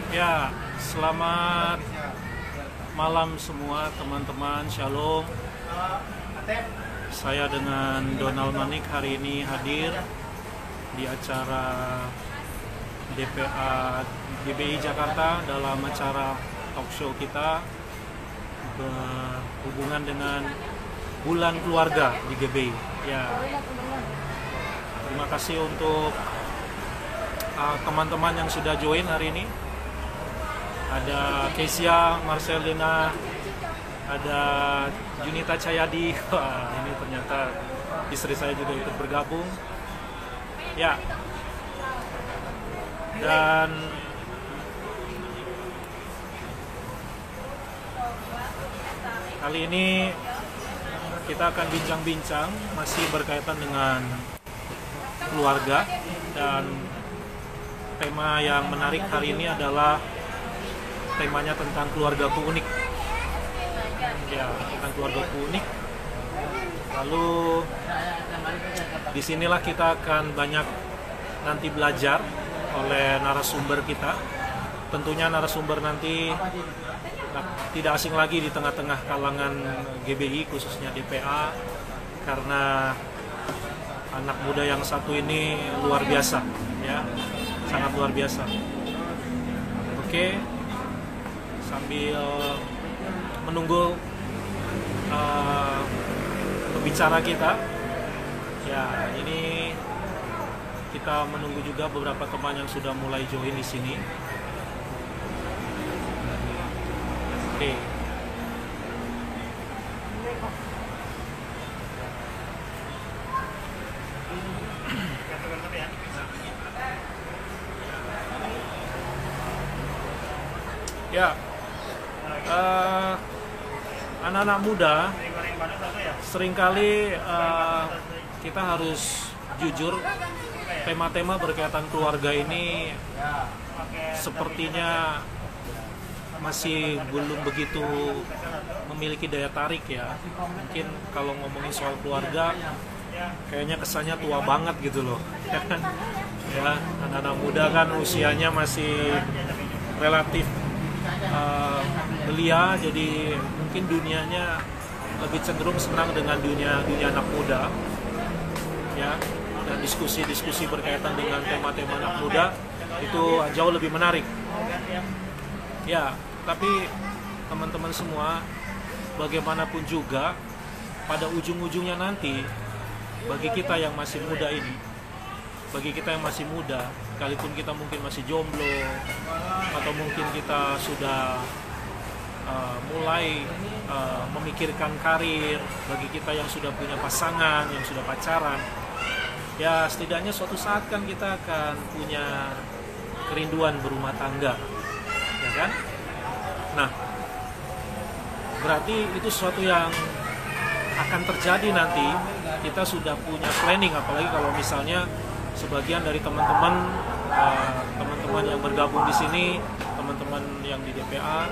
Ya, selamat malam semua teman-teman, Shalom. Saya dengan Donald Manik hari ini hadir di acara DPA GBI Jakarta dalam acara talk show kita berhubungan dengan Bulan Keluarga di GBI. Ya, terima kasih untuk teman-teman yang sudah join hari ini. Ada Kesia, Marcelina, ada Junita Cahyadi. Wah, ini ternyata istri saya juga ikut bergabung. Ya. Dan kali ini kita akan bincang-bincang masih berkaitan dengan keluarga, dan tema yang menarik hari ini adalah temanya tentang keluargaku unik. Ya, tentang keluargaku unik. Lalu disinilah kita akan banyak nanti belajar oleh narasumber kita. Tentunya narasumber nanti tidak asing lagi di tengah-tengah kalangan GBI, khususnya DPA, karena anak muda yang satu ini luar biasa, ya, sangat luar biasa. Oke. Sambil menunggu pembicara kita, ya, ini kita menunggu juga beberapa teman yang sudah mulai join di sini. Oke. Ya. Anak-anak muda seringkali kita harus jujur, tema-tema berkaitan keluarga ini sepertinya masih belum begitu memiliki daya tarik, ya. Mungkin kalau ngomongin soal keluarga kayaknya kesannya tua banget gitu loh. Ya, anak-anak muda kan usianya masih relatif belia, jadi mungkin dunianya lebih cenderung senang dengan dunia anak muda, ya, dan diskusi-diskusi berkaitan dengan tema-tema anak muda itu jauh lebih menarik, ya. Tapi teman-teman semua, bagaimanapun juga pada ujung-ujungnya nanti, bagi kita yang masih muda ini, sekalipun kita mungkin masih jomblo, atau mungkin kita sudah mulai memikirkan karir, bagi kita yang sudah punya pasangan, yang sudah pacaran, ya setidaknya suatu saat kan kita akan punya kerinduan berumah tangga, ya kan? Nah, berarti itu sesuatu yang akan terjadi nanti. Kita sudah punya planning, apalagi kalau misalnya sebagian dari teman-teman yang bergabung di sini, teman-teman yang di DPA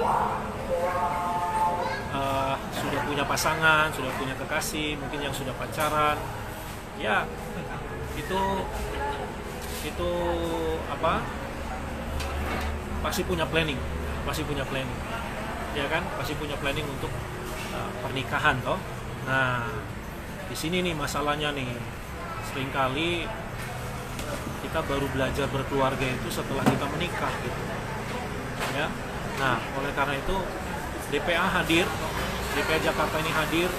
sudah punya pasangan, sudah punya kekasih, mungkin yang sudah pacaran, ya, itu apa? Pasti punya planning, ya kan? Pasti punya planning untuk pernikahan, toh. Nah, di sini nih masalahnya nih, seringkali kita baru belajar berkeluarga itu setelah kita menikah, gitu, ya. Nah, oleh karena itu DPA Jakarta ini hadir,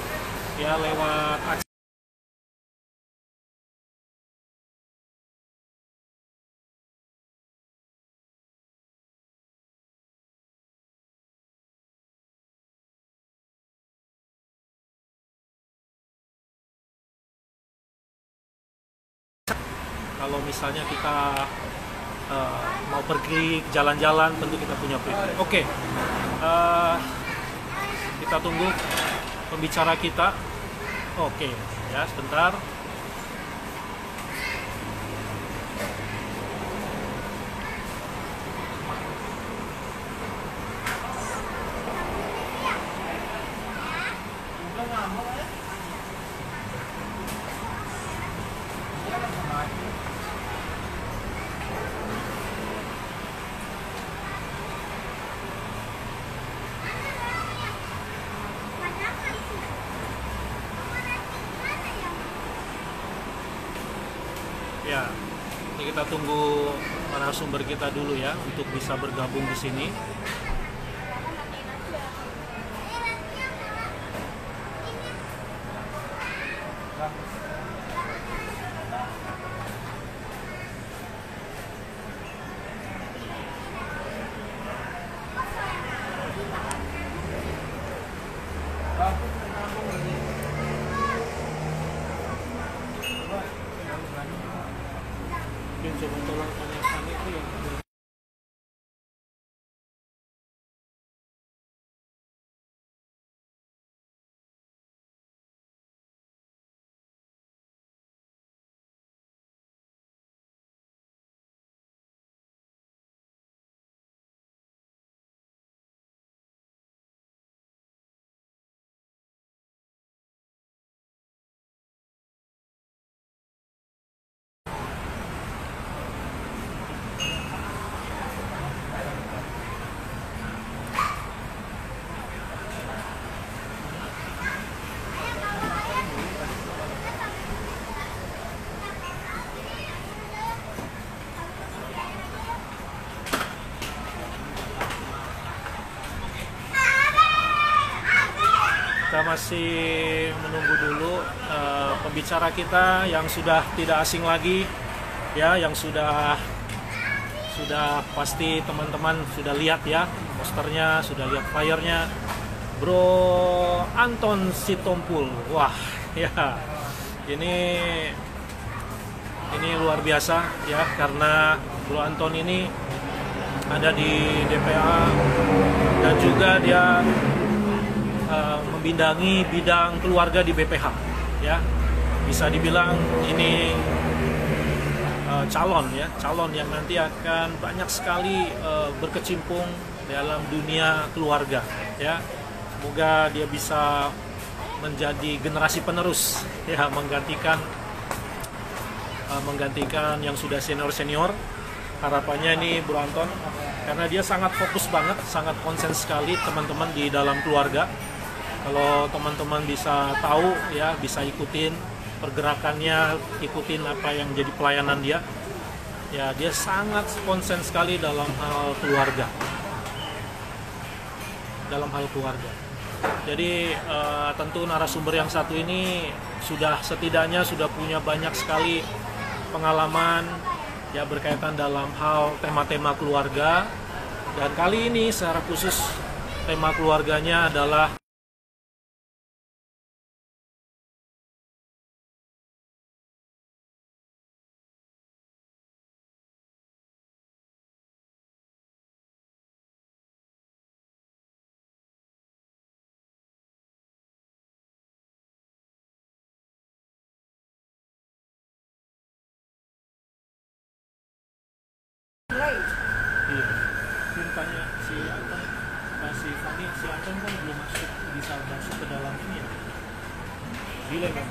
ya, lewat acara. Kalau misalnya kita mau pergi jalan-jalan, tentu kita punya plan. Oke. Kita tunggu pembicara kita. Oke, ya, sebentar. kita tunggu narasumber kita dulu ya untuk bisa bergabung di sini. Mungkin coba tolong tanyakan itu yang ada. Kita masih menunggu dulu pembicara kita yang sudah tidak asing lagi ya, yang sudah pasti teman-teman sudah lihat ya posternya, sudah lihat flyernya, Bro Anton Sitompul. Wah ya, ini luar biasa ya, karena Bro Anton ini ada di DPA dan juga dia membindangi bidang keluarga di BPH ya. Bisa dibilang ini calon yang nanti akan banyak sekali berkecimpung dalam dunia keluarga ya. Semoga dia bisa menjadi generasi penerus ya, menggantikan yang sudah senior. Harapannya ini Bro Anton, karena dia sangat fokus banget, sangat konsen sekali teman-teman di dalam keluarga. Kalau teman-teman bisa tahu ya, bisa ikutin pergerakannya, ikutin apa yang jadi pelayanan dia. Ya, dia sangat konsen sekali dalam hal keluarga. Jadi tentu narasumber yang satu ini setidaknya sudah punya banyak sekali pengalaman ya berkaitan dalam hal tema-tema keluarga. Dan kali ini secara khusus tema keluarganya adalah tanya si Anton, si Fani, si Anton kan belum bisa masuk ke dalam ini ya, delay kan?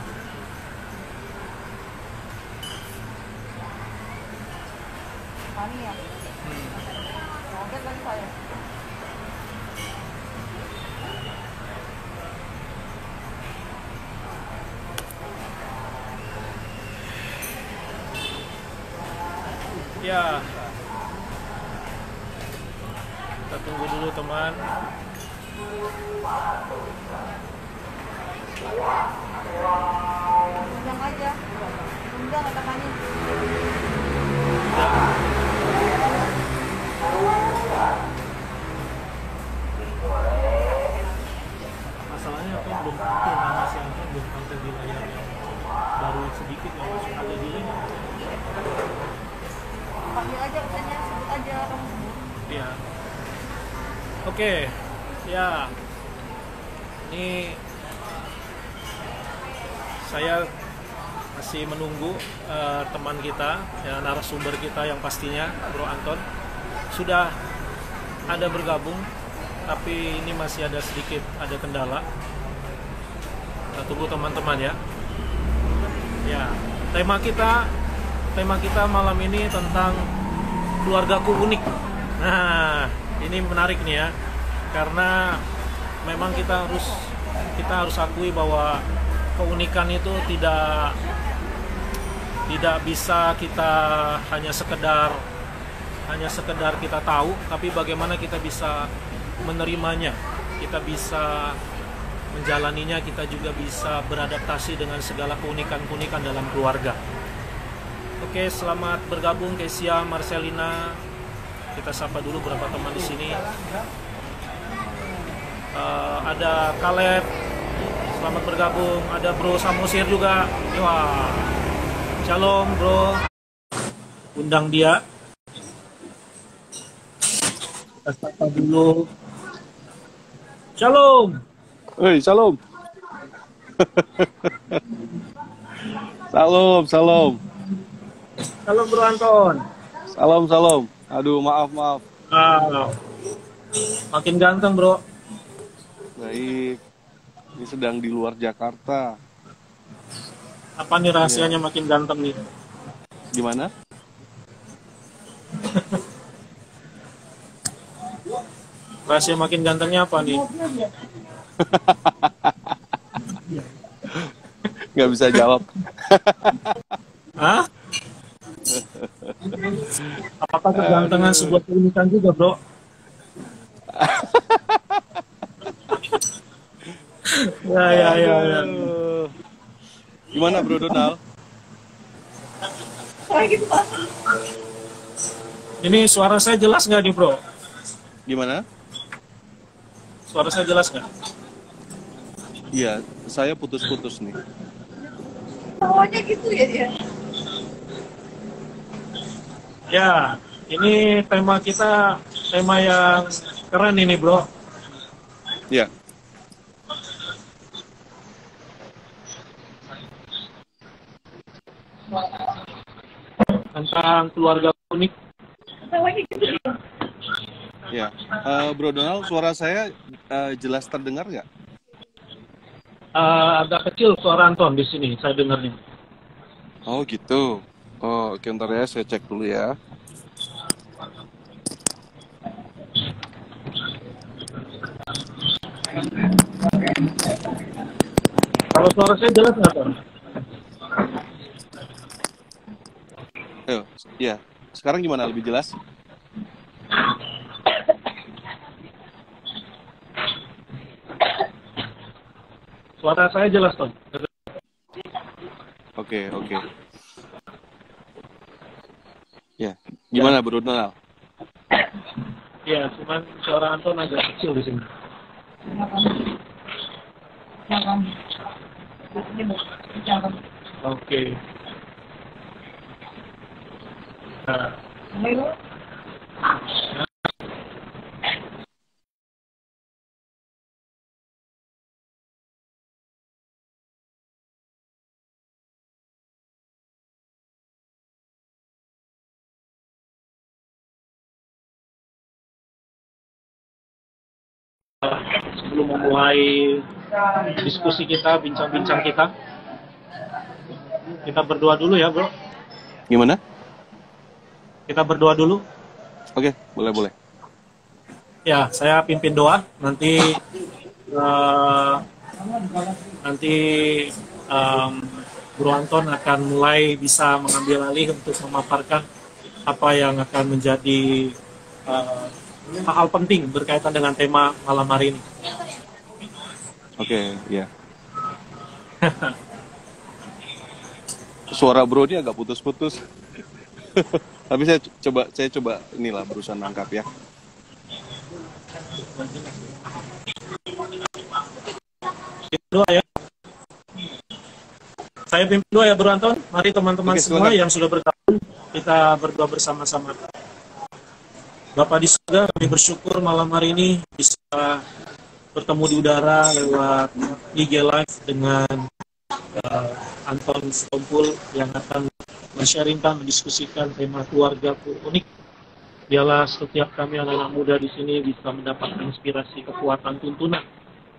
Fani ya? Kaget lagi saya. Ya, kita tunggu dulu teman. Undang aja, undang temannya. Masalahnya aku belum tahu nama si Anton, belum tampil di layar yang baru sedikit yang masuk, ada delay nggak? Panggil aja katanya, sebut aja kamu. Iya. Oke, ya. Ini saya masih menunggu teman kita, ya, narasumber kita yang pastinya Bro Anton sudah ada bergabung, tapi ini masih ada sedikit kendala. Kita tunggu teman-teman ya. Ya, tema kita malam ini tentang keluargaku unik. Nah, ini menarik nih ya, karena memang kita harus akui bahwa keunikan itu Tidak bisa kita hanya sekedar kita tahu, tapi bagaimana kita bisa menerimanya, kita bisa menjalaninya, kita juga bisa beradaptasi dengan segala keunikan-keunikan dalam keluarga. Oke, selamat bergabung Kesia, Marcelina. Kita sapa dulu beberapa teman di sini. Ada Caleb, selamat bergabung. Ada Bro Samosir juga. Wah, shalom Bro. Undang dia. Kita sapa dulu. Shalom. Hei, salam. Salam. Shalom Bro Anton. Salam. Aduh, maaf. Makin ganteng Bro. Baik. Ini sedang di luar Jakarta. Apa nih rahasianya makin ganteng nih? Gimana? Rahasia makin gantengnya apa nih? Nggak bisa jawab. Hah? Apakah kegantengan sebuah keunikan juga, Bro? Ya. Aduh. Gimana Bro Donald? Ini suara saya jelas nggak nih, Bro? Gimana? Suara saya jelas nggak? Iya, saya putus-putus nih. Semuanya gitu ya dia. Ya, ini tema kita, tema yang keren ini, Bro. Ya. Tentang keluarga unik. Semuanya gitu ya. Ya. Bro Donald, suara saya jelas terdengar nggak? Agak kecil suara Anton di sini, saya dengarnya. Oh gitu. Oh, oke, bentar ya, saya cek dulu ya. Kalau suara saya jelas nggak, Ton? Ayo, ya. Sekarang gimana? Lebih jelas? Suara saya jelas, Ton. Oke. Ya, gimana Bro Donald? Ya, cuman suara Anton agak kecil di sini. Jangan. Oke. Nah, Ayo. sebelum memulai diskusi kita, bincang-bincang kita berdoa dulu ya, Bro. Gimana? Kita berdoa dulu. Oke, boleh. Ya, saya pimpin doa. Nanti Bro Anton akan mulai bisa mengambil alih untuk memaparkan apa yang akan menjadi hal penting berkaitan dengan tema malam hari ini. Oke, ya. Suara Bro ini agak putus-putus. Tapi saya coba inilah berusaha nangkap ya. Doa ya. Saya pimpin doa ya, Bro Anton. Mari teman-teman semua yang sudah bergabung, kita berdoa bersama-sama. Bapak di surga, kami bersyukur malam hari ini bisa bertemu di udara lewat IG Live dengan Anton Stompul yang akan men-sharingkan, mendiskusikan tema keluarga unik. Biarlah setiap kami anak-anak muda di sini bisa mendapatkan inspirasi, kekuatan, tuntunan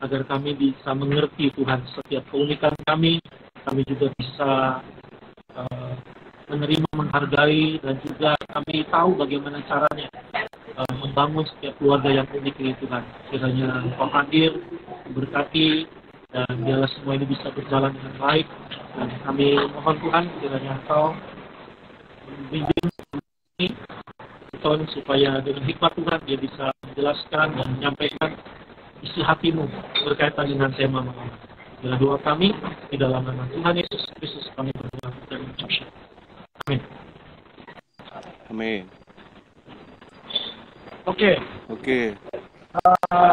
agar kami bisa mengerti Tuhan setiap keunikan kami juga bisa menerima, menghargai, dan juga kami tahu bagaimana caranya membangun setiap keluarga yang unik ini Tuhan. Kiranya Engkau hadir, berkati, dan biarlah semua ini bisa berjalan dengan baik Dan kami mohon Tuhan kiranya Engkau membimbing ini Tuhan supaya dengan hikmat Tuhan dia bisa menjelaskan dan menyampaikan isi hatimu berkaitan dengan tema malam. Inilah doa kami di dalam nama Tuhan Yesus Kristus kami berdoa dan mengucap syukur. Amin. Amin. Oke,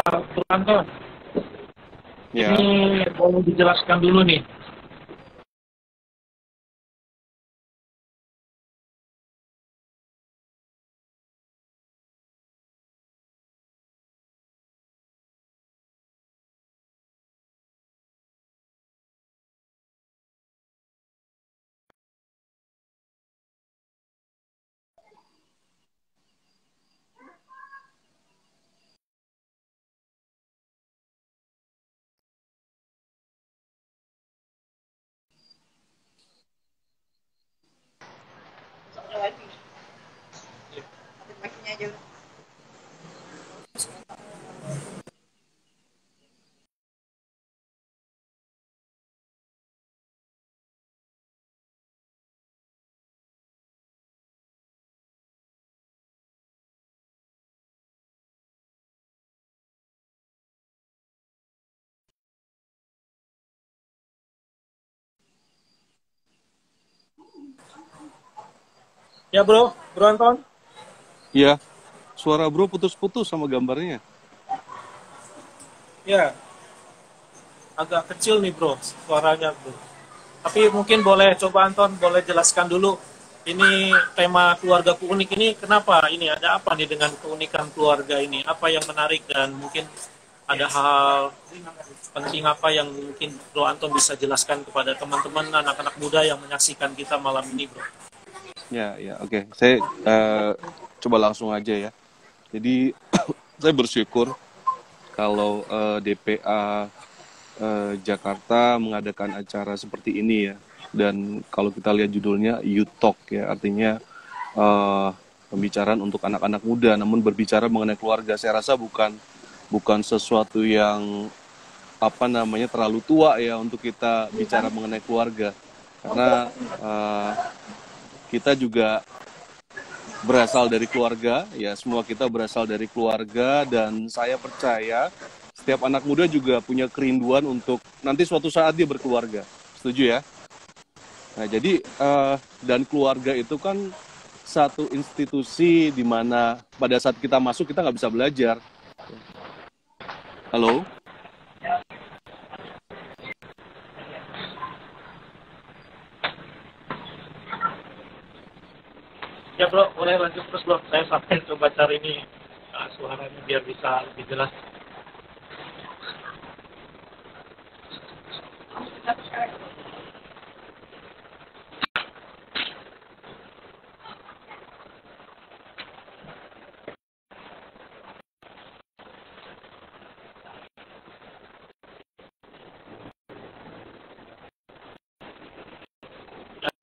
Bro Anton, Ya. ini boleh dijelaskan dulu nih. Satu lagi. Makinnya aja. Ya Bro Anton. Ya. Suara bro putus-putus sama gambarnya. Ya, agak kecil nih Bro suaranya Bro. Tapi mungkin boleh coba Anton boleh jelaskan dulu. Ini tema keluarga unik ini kenapa? Ini ada apa nih dengan keunikan keluarga ini? Apa yang menarik dan mungkin ada hal penting apa yang mungkin Bro Anton bisa jelaskan kepada teman-teman anak-anak muda yang menyaksikan kita malam ini Bro? Ya, oke. Saya coba langsung aja ya. Jadi saya bersyukur kalau DPA Jakarta mengadakan acara seperti ini ya. Dan kalau kita lihat judulnya Youth Talk ya, artinya pembicaraan untuk anak-anak muda, namun berbicara mengenai keluarga. Saya rasa bukan sesuatu yang terlalu tua ya untuk kita bicara mengenai keluarga, karena kita juga berasal dari keluarga, ya semua kita berasal dari keluarga, dan saya percaya setiap anak muda juga punya kerinduan untuk nanti suatu saat dia berkeluarga. Setuju ya? Nah jadi, dan keluarga itu kan satu institusi di mana pada saat kita masuk kita nggak bisa belajar. Halo? Ya Bro, boleh lanjut terus Bro. Saya sampai coba cari ini suaranya biar bisa lebih jelas.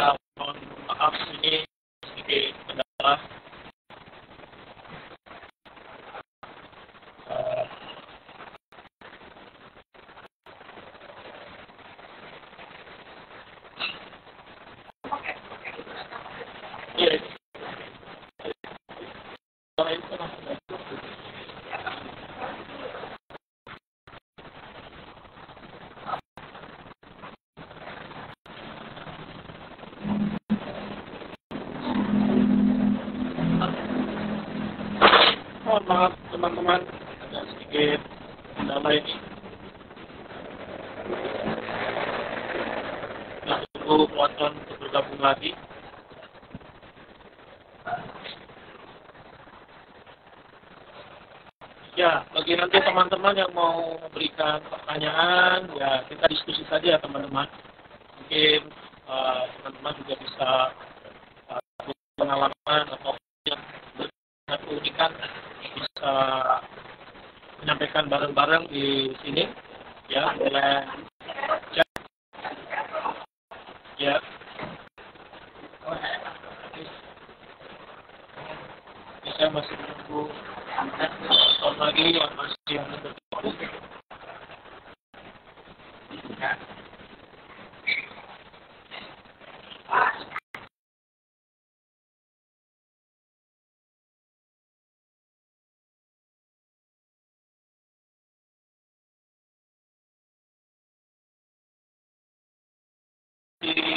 Ya, mohon maaf ini sedikit kendala. Iya. Mohon maaf teman-teman, ada sedikit kendala ini. Kita tunggu penonton untuk bergabung lagi. Ya, bagi nanti teman-teman yang mau memberikan pertanyaan, ya kita diskusi saja teman-teman. Mungkin teman-teman juga bisa pengalaman atau yang keunikan bisa menyampaikan bareng-bareng di sini, ya boleh chat, ya. Ini saya masih menunggu tahun lagi yang masih bergabung.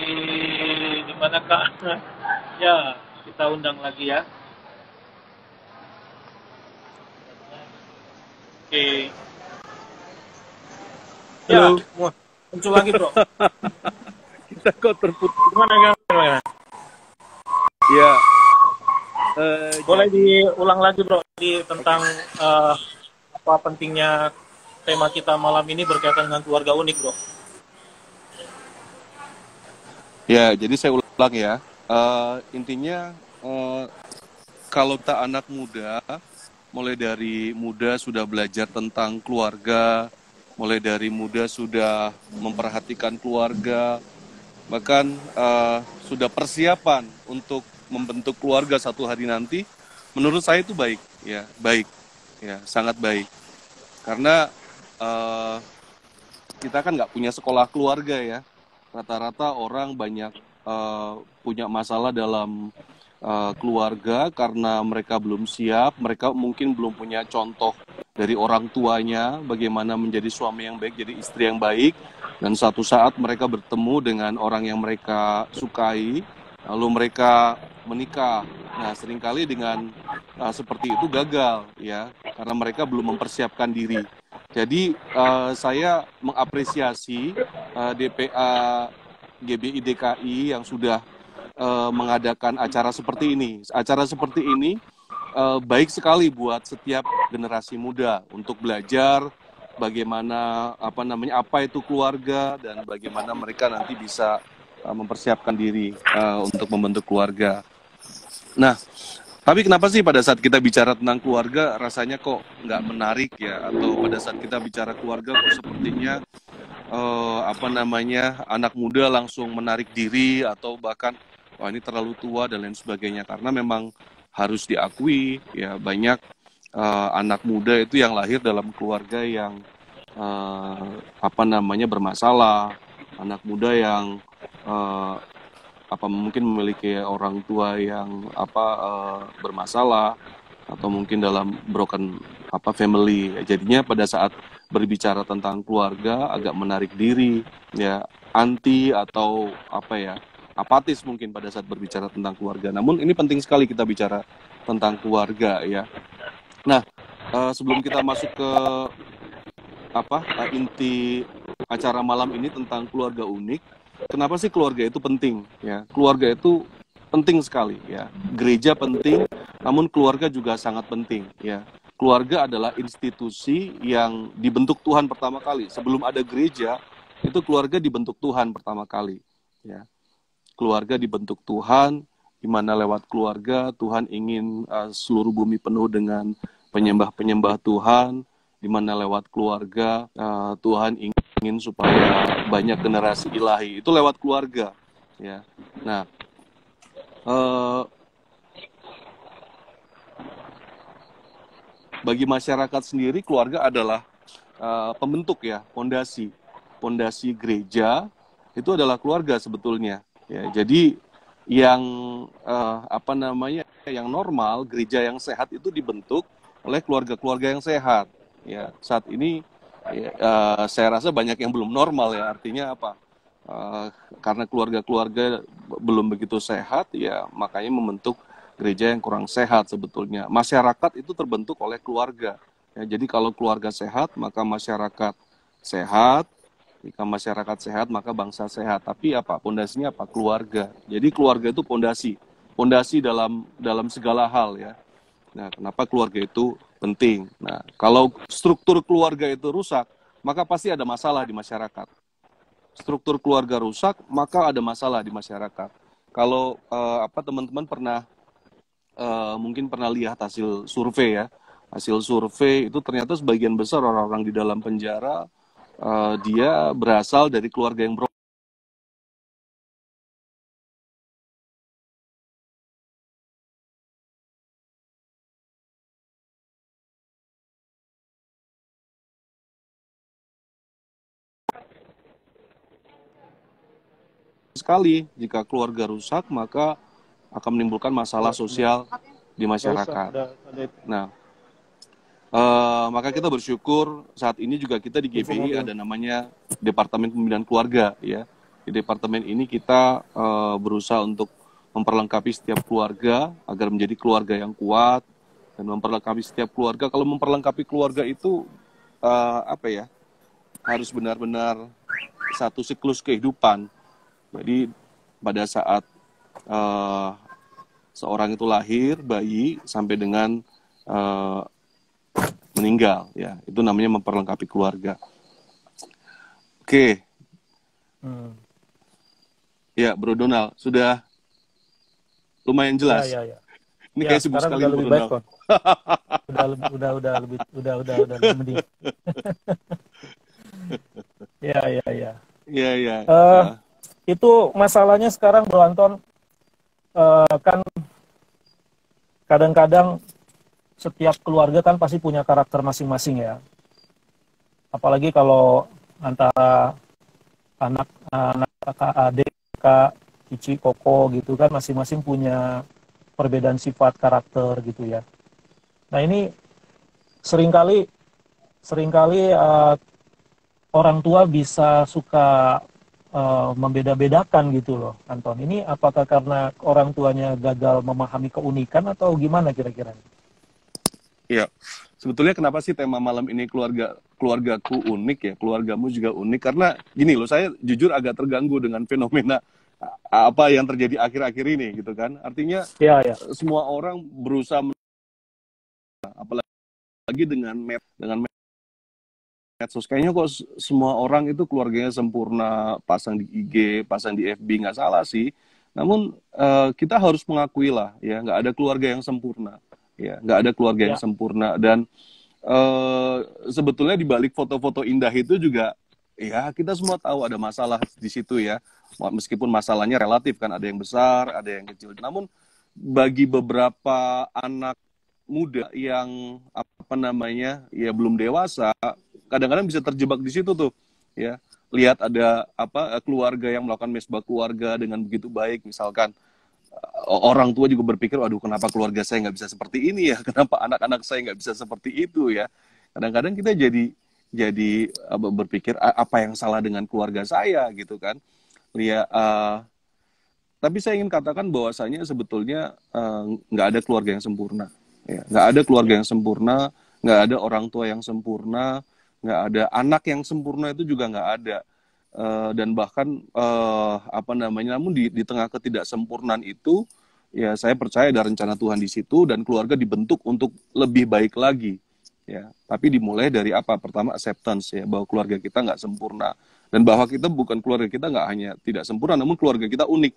di mana Kak? Ya, kita undang lagi ya. Oke. Ya, Halo. muncul lagi bro. Kita kok terputus. Gimana? Ya, Boleh jadi diulang lagi bro tentang apa pentingnya tema kita malam ini berkaitan dengan keluarga unik bro. ya, jadi saya ulang ya. Intinya kalau tak anak muda, mulai dari muda sudah belajar tentang keluarga, mulai dari muda sudah memperhatikan keluarga, bahkan sudah persiapan untuk membentuk keluarga satu hari nanti, menurut saya itu baik, ya, sangat baik. Karena eh, kita kan nggak punya sekolah keluarga ya. Rata-rata orang banyak punya masalah dalam keluarga karena mereka belum siap, mereka mungkin belum punya contoh dari orang tuanya bagaimana menjadi suami yang baik, jadi istri yang baik, dan suatu saat mereka bertemu dengan orang yang mereka sukai, lalu mereka menikah. Nah, seringkali dengan seperti itu gagal ya, karena mereka belum mempersiapkan diri. Jadi saya mengapresiasi DPA GBI DKI yang sudah mengadakan acara seperti ini. Acara seperti ini baik sekali buat setiap generasi muda untuk belajar bagaimana apa itu keluarga dan bagaimana mereka nanti bisa mempersiapkan diri untuk membentuk keluarga. Nah, tapi kenapa sih pada saat kita bicara tentang keluarga rasanya kok nggak menarik ya? Atau pada saat kita bicara keluarga kok sepertinya anak muda langsung menarik diri atau bahkan wah ini terlalu tua dan lain sebagainya. Karena memang harus diakui ya banyak anak muda itu yang lahir dalam keluarga yang bermasalah, anak muda yang mungkin memiliki orang tua yang bermasalah atau mungkin dalam broken family. Jadinya pada saat berbicara tentang keluarga agak menarik diri ya, anti atau apatis mungkin pada saat berbicara tentang keluarga. Namun ini penting sekali kita bicara tentang keluarga ya. Nah, sebelum kita masuk ke inti acara malam ini tentang keluarga unik, kenapa sih keluarga itu penting ya? Keluarga itu penting sekali ya. Gereja penting, namun keluarga juga sangat penting ya. Keluarga adalah institusi yang dibentuk Tuhan pertama kali. Sebelum ada gereja, itu keluarga dibentuk Tuhan pertama kali ya. Keluarga dibentuk Tuhan, di mana lewat keluarga Tuhan ingin seluruh bumi penuh dengan penyembah-penyembah Tuhan, di mana lewat keluarga Tuhan ingin supaya banyak generasi ilahi. Itu lewat keluarga ya. Nah, bagi masyarakat sendiri keluarga adalah pembentuk ya, pondasi gereja itu adalah keluarga sebetulnya ya. Jadi yang yang normal, gereja yang sehat itu dibentuk oleh keluarga-keluarga yang sehat ya. Saat ini saya rasa banyak yang belum normal ya, artinya apa? Karena keluarga-keluarga belum begitu sehat ya, makanya membentuk gereja yang kurang sehat sebetulnya. Masyarakat itu terbentuk oleh keluarga ya, jadi kalau keluarga sehat maka masyarakat sehat, jika masyarakat sehat maka bangsa sehat. Tapi pondasinya keluarga. Jadi keluarga itu pondasi dalam segala hal ya. Nah, kenapa keluarga itu penting? Nah, kalau struktur keluarga itu rusak, maka pasti ada masalah di masyarakat. Struktur keluarga rusak, maka ada masalah di masyarakat. Kalau teman-teman mungkin pernah lihat hasil survei ya. Hasil survei itu ternyata sebagian besar orang-orang di dalam penjara dia berasal dari keluarga yang broken sekali. Jika keluarga rusak, maka akan menimbulkan masalah sosial di masyarakat. Nah, maka kita bersyukur saat ini juga kita di GBI ada namanya Departemen Pembinaan Keluarga ya. Di departemen ini kita berusaha untuk memperlengkapi setiap keluarga agar menjadi keluarga yang kuat, dan memperlengkapi setiap keluarga. Kalau memperlengkapi keluarga itu apa ya, harus benar-benar satu siklus kehidupan. Jadi pada saat seorang itu lahir, bayi, sampai dengan meninggal, ya, itu namanya memperlengkapi keluarga. Oke. Ya, Bro Donald, sudah lumayan jelas. Ya. Ini Ya, kayak sibuk sekarang sekali, udah Bro lebih baik Donald. kok. Udah lebih mending. Ya. Iya, iya. Itu masalahnya sekarang, Bro Anton, kan kadang-kadang setiap keluarga kan pasti punya karakter masing-masing ya. Apalagi kalau antara anak kakak, adik, kakak, cici, koko gitu kan, masing-masing punya perbedaan sifat karakter gitu ya. Nah ini seringkali orang tua bisa suka membeda-bedakan gitu loh, Anton. Ini apakah karena orang tuanya gagal memahami keunikan atau gimana kira-kira? Iya. Sebetulnya kenapa sih tema malam ini keluargaku unik ya, keluargamu juga unik, karena gini loh, saya jujur agak terganggu dengan fenomena apa yang terjadi akhir-akhir ini gitu kan. Artinya Ya. semua orang berusaha, apalagi dengan medsos, kayaknya kok semua orang itu keluarganya sempurna, pasang di IG, pasang di FB, nggak salah sih. Namun kita harus mengakui lah ya, nggak ada keluarga yang sempurna, ya, nggak ada keluarga yang sempurna. Dan sebetulnya di balik foto-foto indah itu juga, ya, kita semua tahu ada masalah di situ ya. Meskipun masalahnya relatif kan, ada yang besar, ada yang kecil. Namun bagi beberapa anak muda yang apa namanya ya belum dewasa, kadang-kadang bisa terjebak di situ tuh, ya. Lihat ada keluarga yang melakukan mesbah keluarga dengan begitu baik, misalkan orang tua juga berpikir, waduh, kenapa keluarga saya nggak bisa seperti ini ya, kenapa anak-anak saya nggak bisa seperti itu ya. Kadang-kadang kita jadi berpikir apa yang salah dengan keluarga saya gitu kan. Ya, tapi saya ingin katakan bahwasanya sebetulnya nggak ada keluarga yang sempurna. Ya, nggak ada keluarga yang sempurna, nggak ada orang tua yang sempurna, nggak ada anak yang sempurna, itu juga nggak ada. Dan bahkan namun di tengah ketidaksempurnaan itu, ya, saya percaya ada rencana Tuhan di situ, dan keluarga dibentuk untuk lebih baik lagi, ya. Tapi dimulai dari apa? Pertama, acceptance, ya, bahwa keluarga kita nggak sempurna, dan bahwa kita bukan, keluarga kita nggak hanya tidak sempurna, namun keluarga kita unik.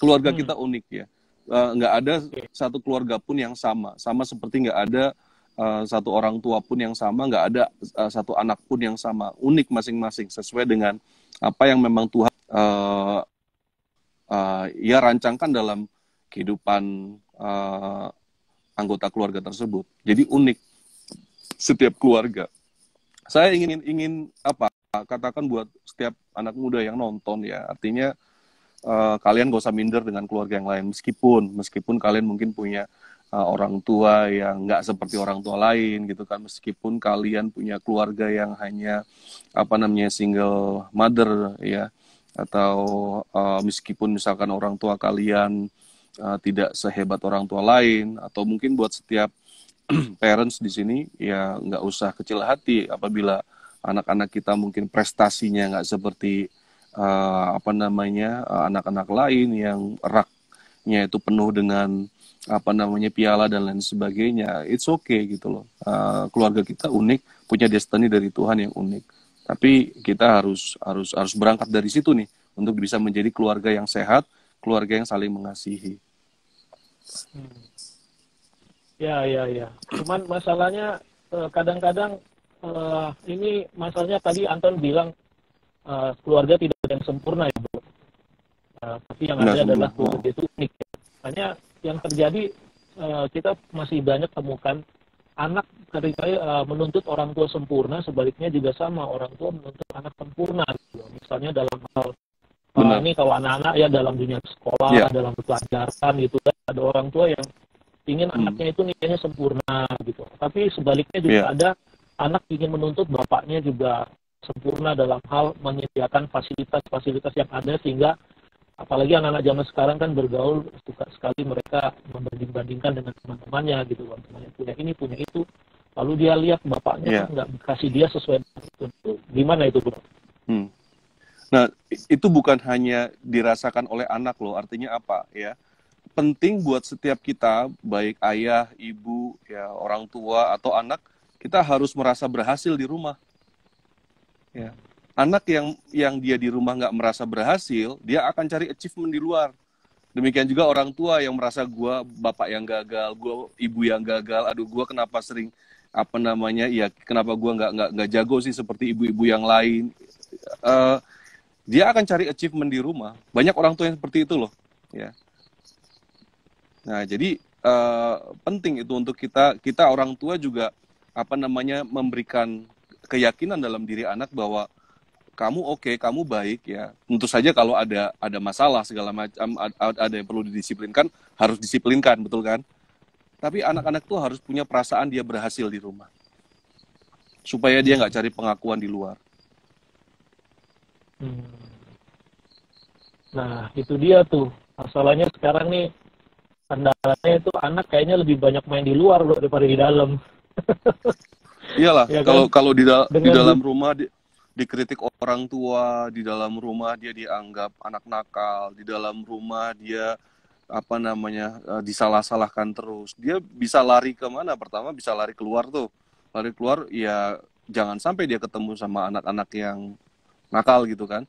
Keluarga kita unik, ya. Nggak ada satu keluarga pun yang sama seperti nggak ada satu orang tua pun yang sama, nggak ada satu anak pun yang sama, unik masing-masing sesuai dengan apa yang memang Tuhan ya rancangkan dalam kehidupan anggota keluarga tersebut. Jadi unik setiap keluarga. Saya ingin katakan buat setiap anak muda yang nonton, ya, artinya kalian gak usah minder dengan keluarga yang lain, meskipun kalian mungkin punya orang tua yang nggak seperti orang tua lain gitu kan, meskipun kalian punya keluarga yang hanya single mother, ya, atau meskipun misalkan orang tua kalian tidak sehebat orang tua lain, atau mungkin buat setiap parents di sini, ya, nggak usah kecil hati apabila anak-anak kita mungkin prestasinya nggak seperti anak-anak lain yang raknya itu penuh dengan piala dan lain sebagainya. It's okay gitu loh. Keluarga kita unik, punya destiny dari Tuhan yang unik. Tapi kita harus berangkat dari situ nih untuk bisa menjadi keluarga yang sehat, keluarga yang saling mengasihi. Ya. Cuman masalahnya kadang-kadang ini masalahnya tadi Anton bilang keluarga tidak ada yang sempurna ya, Bro. Tapi yang ada adalah keluarga itu unik. Hanya yang terjadi kita masih banyak temukan anak ketika menuntut orang tua sempurna, sebaliknya juga sama, orang tua menuntut anak sempurna gitu. Misalnya dalam hal ini kalau anak-anak ya dalam dunia sekolah, dalam pelajaran gitu, ada orang tua yang ingin anaknya itu nilainya sempurna gitu. Tapi sebaliknya juga ada anak ingin menuntut bapaknya juga sempurna dalam hal menyediakan fasilitas-fasilitas yang ada, sehingga apalagi anak-anak zaman sekarang kan bergaul, suka sekali mereka membanding-bandingkan dengan teman-temannya gitu, temannya punya ini, punya itu, lalu dia lihat bapaknya nggak kasih dia sesuai dengan itu. Gimana itu, Bro? Nah, itu bukan hanya dirasakan oleh anak loh, artinya apa ya? Penting buat setiap kita, baik ayah, ibu, ya orang tua atau anak, kita harus merasa berhasil di rumah. Ya. Anak yang dia di rumah nggak merasa berhasil, dia akan cari achievement di luar. Demikian juga orang tua yang merasa gue bapak yang gagal, gue ibu yang gagal, aduh gue kenapa sering kenapa gue nggak jago sih seperti ibu-ibu yang lain. Dia akan cari achievement di rumah. Banyak orang tua yang seperti itu loh. Ya. Nah jadi penting itu untuk kita orang tua juga memberikan keyakinan dalam diri anak bahwa kamu oke, kamu baik ya. Tentu saja kalau ada masalah segala macam, ada yang perlu didisiplinkan, harus disiplinkan, betul kan? Tapi anak-anak tuh harus punya perasaan dia berhasil di rumah, supaya dia nggak cari pengakuan di luar. Nah itu dia tuh masalahnya sekarang nih, kendalanya itu anak kayaknya lebih banyak main di luar loh daripada di dalam. Iyalah, ya kan? kalau di dalam rumah dikritik orang tua, di dalam rumah dia dianggap anak nakal, di dalam rumah dia disalah-salahkan terus. Dia bisa lari kemana? Pertama bisa lari keluar tuh, lari keluar ya jangan sampai dia ketemu sama anak-anak yang nakal gitu kan?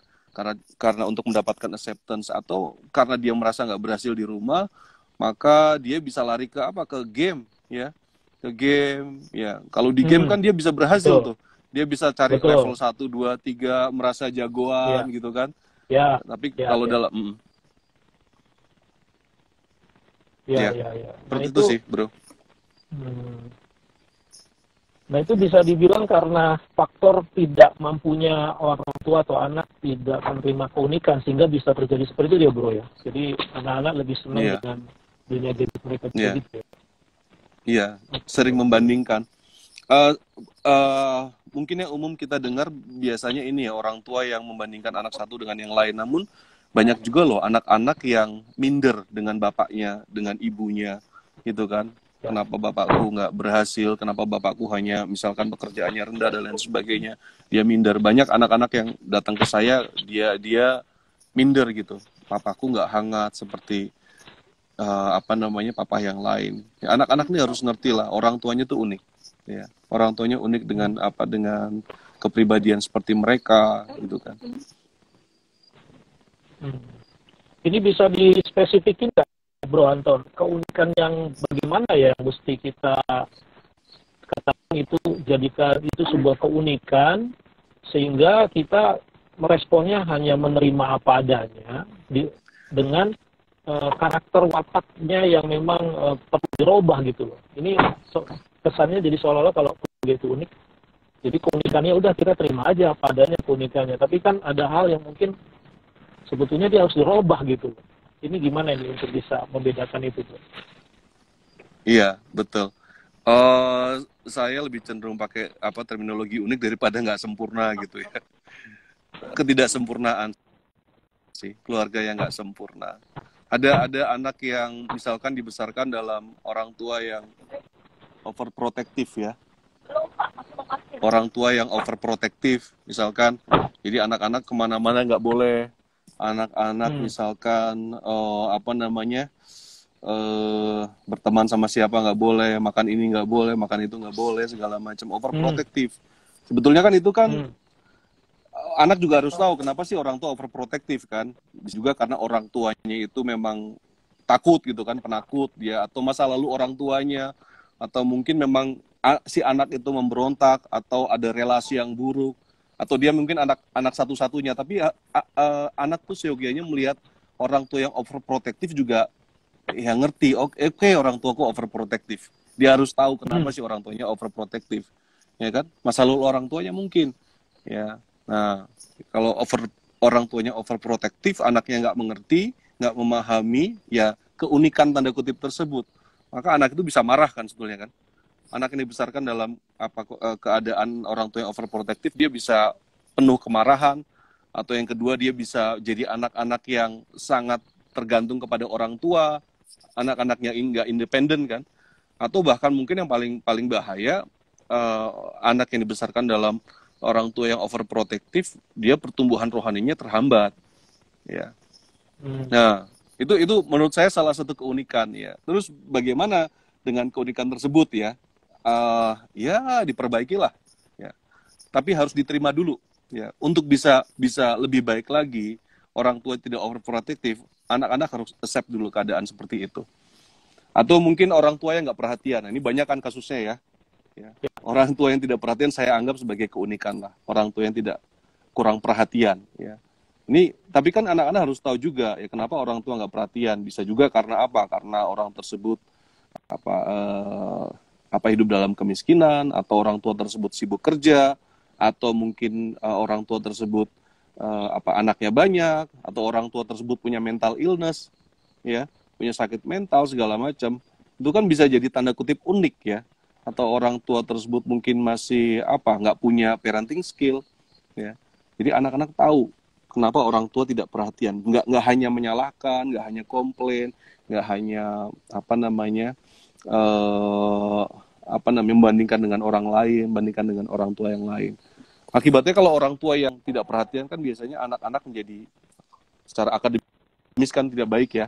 Karena untuk mendapatkan acceptance atau karena dia merasa nggak berhasil di rumah, maka dia bisa lari ke game ya. Ke game, ya. Kalau di game kan dia bisa berhasil tuh. Dia bisa cari level 1, 2, 3, merasa jagoan gitu kan. Ya. Tapi kalau dalam Ya. Seperti itu sih, Bro. Nah, itu bisa dibilang karena faktor tidak mampunya orang tua atau anak tidak menerima keunikan sehingga bisa terjadi seperti itu ya, Bro ya. Jadi anak-anak lebih senang dengan dunia game mereka gitu ya. Iya, sering membandingkan. Mungkin yang umum kita dengar biasanya ini ya, orang tua yang membandingkan anak satu dengan yang lain. Namun banyak juga loh anak-anak yang minder dengan bapaknya, dengan ibunya, gitu kan. Kenapa bapakku nggak berhasil, kenapa bapakku hanya misalkan pekerjaannya rendah dan lain sebagainya. Dia minder. Banyak anak-anak yang datang ke saya, dia minder gitu. Papaku nggak hangat seperti papa yang lain. Ya, anak-anak ini harus ngerti lah, orang tuanya tuh unik. Ya, orang tuanya unik dengan dengan kepribadian seperti mereka, gitu kan. Ini bisa dispesifikin nggak, Bro Anton? Keunikan yang bagaimana ya yang mesti kita katakan itu jadikan itu sebuah keunikan sehingga kita meresponnya hanya menerima apa adanya dengan karakter wataknya yang memang perlu dirubah gitu loh. Ini kesannya jadi seolah-olah kalau itu unik, jadi keunikannya udah kita terima aja apa adanya keunikannya. Tapi kan ada hal yang mungkin sebetulnya dia harus dirubah gitu loh. Ini gimana ini untuk bisa membedakan itu, Bro? Iya, betul. Saya lebih cenderung pakai terminologi unik daripada nggak sempurna gitu ya. Ketidaksempurnaan sih, keluarga yang nggak sempurna. Ada anak yang misalkan dibesarkan dalam orang tua yang overprotective ya. Orang tua yang overprotective misalkan, jadi anak-anak kemana-mana nggak boleh. Anak-anak misalkan berteman sama siapa nggak boleh, makan ini nggak boleh, makan itu nggak boleh, segala macam overprotective. Sebetulnya kan itu kan anak juga harus tahu kenapa sih orang tua overprotective kan. Juga karena orang tuanya itu memang takut gitu kan, penakut dia, atau masa lalu orang tuanya, atau mungkin memang si anak itu memberontak atau ada relasi yang buruk, atau dia mungkin anak satu-satunya. Tapi anak tuh seyogianya melihat orang tua yang overprotective juga ya ngerti, oke, orang tuaku overprotective. Dia harus tahu kenapa sih orang tuanya overprotective. Ya kan? Masa lalu orang tuanya mungkin ya. Nah, kalau orang tuanya overprotective, anaknya nggak mengerti, nggak memahami, ya keunikan tanda kutip tersebut, maka anak itu bisa marah kan sebetulnya kan. Anak ini dibesarkan dalam keadaan orang tua yang overprotective, dia bisa penuh kemarahan, atau yang kedua dia bisa jadi anak-anak yang sangat tergantung kepada orang tua, anak-anaknya nggak independen kan, atau bahkan mungkin yang paling paling bahaya, anak yang dibesarkan dalam orang tua yang overprotective, dia pertumbuhan rohaninya terhambat, ya. Nah, itu menurut saya salah satu keunikan ya. Terus bagaimana dengan keunikan tersebut ya? Ya diperbaikilah, ya. Tapi harus diterima dulu, ya. Untuk bisa lebih baik lagi, orang tua tidak overprotective, anak-anak harus accept dulu keadaan seperti itu. Atau mungkin orang tua yang nggak perhatian. Nah, ini banyak kan kasusnya ya. Ya. Orang tua yang tidak perhatian saya anggap sebagai keunikan lah. Orang tua yang tidak kurang perhatian. Ya. Ini tapi kan anak-anak harus tahu juga ya kenapa orang tua nggak perhatian. Bisa juga karena apa? Karena orang tersebut apa hidup dalam kemiskinan, atau orang tua tersebut sibuk kerja, atau mungkin orang tua tersebut anaknya banyak, atau orang tua tersebut punya mental illness, ya, punya sakit mental segala macam. Itu kan bisa jadi tanda kutip unik ya. Atau orang tua tersebut mungkin masih nggak punya parenting skill, ya. Jadi anak-anak tahu kenapa orang tua tidak perhatian, nggak hanya menyalahkan, nggak hanya komplain, nggak hanya membandingkan dengan orang lain, membandingkan dengan orang tua yang lain. Akibatnya kalau orang tua yang tidak perhatian kan biasanya anak-anak menjadi secara akademis kan tidak baik ya.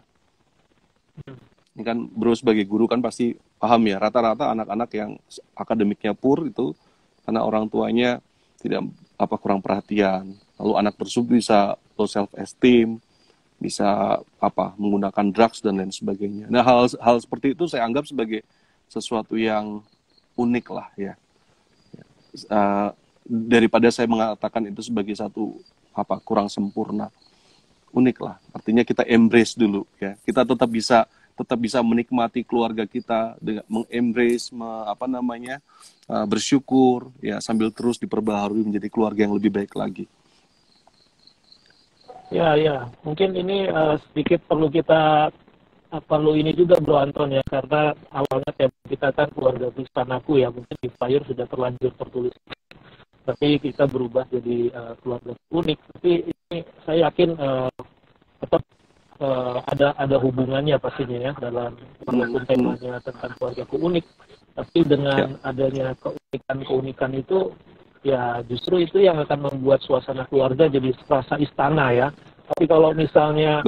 Ini kan bro sebagai guru kan pasti paham ya, rata-rata anak-anak yang akademiknya poor itu karena orang tuanya tidak kurang perhatian. Lalu anak tersebut bisa low self esteem, bisa menggunakan drugs dan lain sebagainya. Nah, hal seperti itu saya anggap sebagai sesuatu yang unik lah ya. Daripada saya mengatakan itu sebagai satu kurang sempurna. Unik lah. Artinya kita embrace dulu ya. Kita tetap bisa menikmati keluarga kita dengan mengembrace bersyukur ya, sambil terus diperbaharui menjadi keluarga yang lebih baik lagi. Ya, mungkin ini sedikit perlu ini juga Bro Anton ya, karena awalnya kita kan keluarga Kristanaku ya, mungkin di flyer sudah terlanjur tertulis, tapi kita berubah jadi keluarga unik. Tapi ini saya yakin tetap ada hubungannya pastinya ya, dalam walaupun temanya tentang keluargaku unik, tapi dengan adanya keunikan itu ya justru itu yang akan membuat suasana keluarga jadi serasa istana ya. Tapi kalau misalnya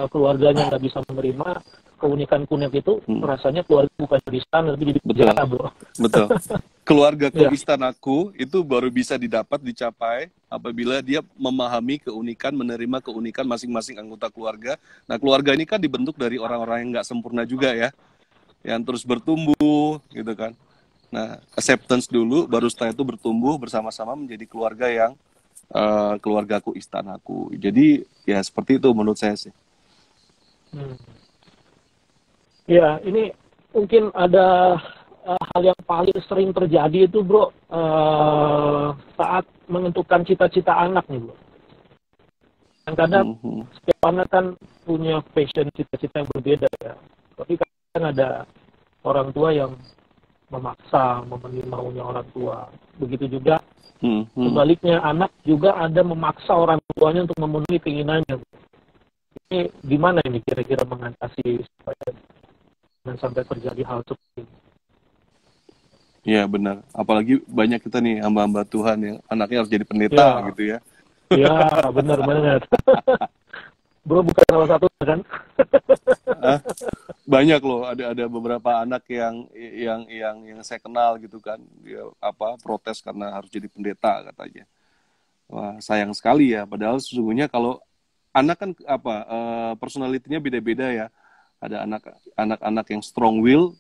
keluarganya nggak bisa menerima keunikan-unik itu, rasanya keluarga bukan jadi istana, tapi jadi penjara, bro. Betul. Keluargaku istanaku itu baru bisa dicapai apabila dia memahami keunikan, menerima keunikan masing-masing anggota keluarga. Nah, keluarga ini kan dibentuk dari orang-orang yang nggak sempurna juga ya, yang terus bertumbuh gitu kan. Nah, acceptance dulu, baru setelah itu bertumbuh bersama-sama menjadi keluarga yang keluargaku istanaku. Jadi ya seperti itu menurut saya sih. Ya, ini mungkin ada hal yang paling sering terjadi itu bro, saat menentukan cita-cita anak nih bro. Kadang setiap anak kan punya passion, cita-cita yang berbeda ya. Tapi kadang ada orang tua yang memaksa memenuhi maunya orang tua. Begitu juga sebaliknya, anak juga ada memaksa orang tuanya untuk memenuhi keinginannya. Ini gimana ini kira-kira mengatasi supaya dan sampai terjadi hal seperti ini? Iya benar. Apalagi banyak kita nih hamba-hamba Tuhan yang anaknya harus jadi pendeta gitu ya. Iya benar banget. Bro bukan salah satu kan? Banyak loh, ada beberapa anak yang saya kenal gitu kan, dia protes karena harus jadi pendeta katanya. Wah, sayang sekali ya, padahal sesungguhnya kalau anak kan personality-nya beda-beda ya. Ada anak-anak yang strong will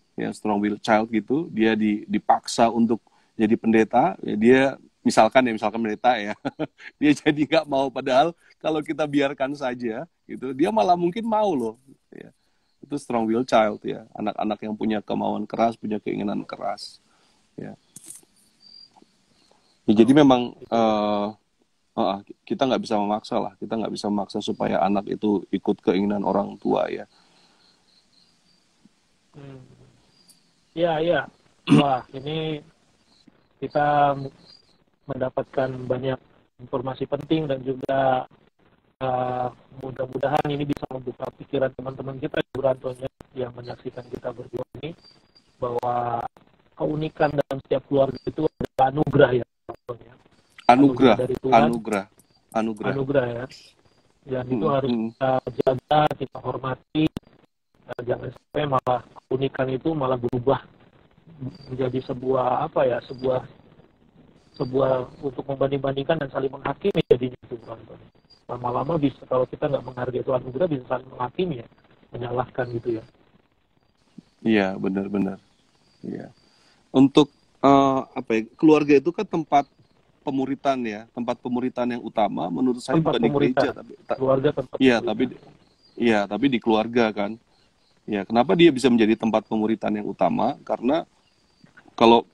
child gitu, dia dipaksa untuk jadi pendeta, ya dia misalkan pendeta ya, dia jadi nggak mau, padahal kalau kita biarkan saja gitu, dia malah mungkin mau loh ya. Itu strong will child ya, anak-anak yang punya kemauan keras, punya keinginan keras ya. Jadi memang kita nggak bisa memaksa lah, kita nggak bisa memaksa supaya anak itu ikut keinginan orang tua ya. Ya. Wah, ini kita mendapatkan banyak informasi penting dan juga mudah-mudahan ini bisa membuka pikiran teman-teman kita Burantonya yang menyaksikan kita berdua ini, bahwa keunikan dalam setiap keluarga itu adalah anugerah ya, Burantonya. Anugerah, dari Tuhan, anugerah ya. Dan itu harus kita jaga, kita hormati, jangan sampai malah keunikan itu malah berubah menjadi sebuah sebuah untuk membanding-bandingkan dan saling menghakimi jadinya itu, Burantonya. Lama-lama bisa, kalau kita nggak menghargai itu anugerah, bisa saling menghakimi ya, menyalahkan gitu ya. Iya, benar-benar. Iya. Untuk keluarga itu kan tempat pemuritan ya, tempat pemuritan yang utama menurut saya bukan di gereja, tapi keluarga tempat. Iya, tapi di keluarga kan. Ya, kenapa dia bisa menjadi tempat pemuritan yang utama? Karena kalau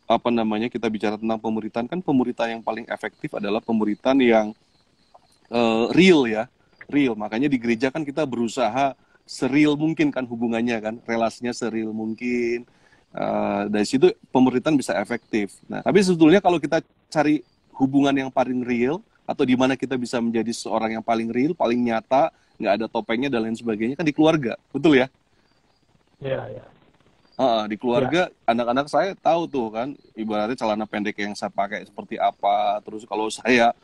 kita bicara tentang pemuritan, kan pemuritan yang paling efektif adalah pemuritan yang real ya, real. Makanya di gereja kan kita berusaha seril mungkin kan hubungannya kan, relasinya seril mungkin. Dari situ pemuritan bisa efektif. Nah, tapi sebetulnya kalau kita cari hubungan yang paling real, atau di mana kita bisa menjadi seorang yang paling real, paling nyata, nggak ada topengnya dan lain sebagainya, kan di keluarga, betul ya? Iya. Di keluarga, anak-anak saya tahu tuh kan, ibaratnya celana pendek yang saya pakai seperti apa. Terus kalau saya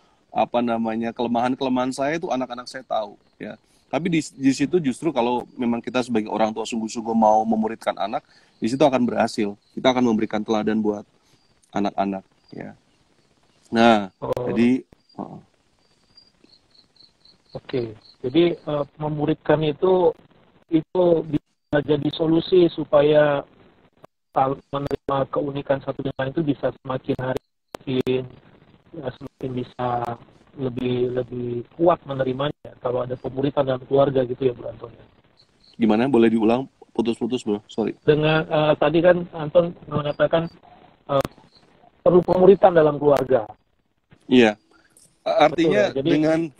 kelemahan-kelemahan saya itu anak-anak saya tahu ya. Tapi di situ justru kalau memang kita sebagai orang tua sungguh-sungguh mau memuridkan anak, di situ akan berhasil. Kita akan memberikan teladan buat anak-anak ya. Nah, jadi Oke. Jadi memuridkan itu bisa jadi solusi supaya menerima keunikan satu dengan itu bisa semakin hari semakin bisa lebih kuat menerimanya kalau ada pemuritan dalam keluarga gitu ya, Bro Anton. Gimana? Boleh diulang? Putus-putus, Bro. Sorry. Dengan tadi kan Anton mengatakan perlu pemuritan dalam keluarga. Iya. Artinya betul, jadi,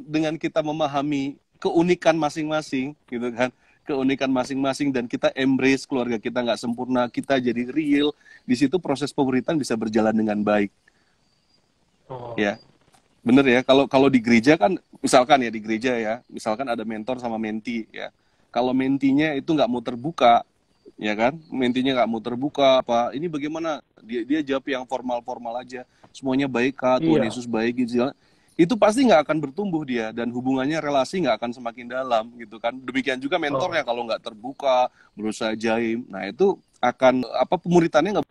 dengan kita memahami keunikan masing-masing gitu kan. Keunikan masing-masing dan kita embrace keluarga kita nggak sempurna, kita jadi real, di situ proses pemuritan bisa berjalan dengan baik. Ya, bener ya. Kalau di gereja kan, misalkan ada mentor sama menti ya. Kalau mentinya itu nggak mau terbuka, ya kan? Mentinya nggak mau terbuka, ini bagaimana? Dia jawab yang formal-formal aja. Semuanya baik kak, Tuhan Yesus baik gitu. Itu pasti nggak akan bertumbuh dia, dan hubungannya, relasi nggak akan semakin dalam gitu kan. Demikian juga mentornya kalau nggak terbuka, berusaha jaim, nah itu akan pemuritannya nggak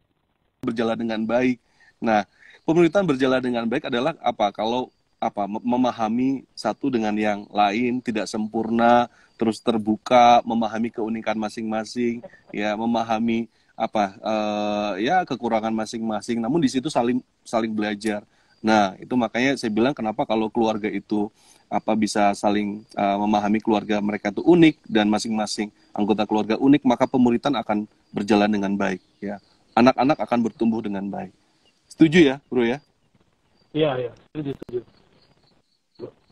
berjalan dengan baik. Nah, pemuritan berjalan dengan baik adalah kalau memahami satu dengan yang lain, tidak sempurna, terus terbuka, memahami keunikan masing-masing, ya, memahami kekurangan masing-masing, namun di situ saling belajar. Nah, itu makanya saya bilang kenapa kalau keluarga itu bisa saling memahami keluarga mereka itu unik dan masing-masing anggota keluarga unik, maka pemuritan akan berjalan dengan baik, ya. Anak-anak akan bertumbuh dengan baik. Setuju ya, Bro ya? Iya, setuju.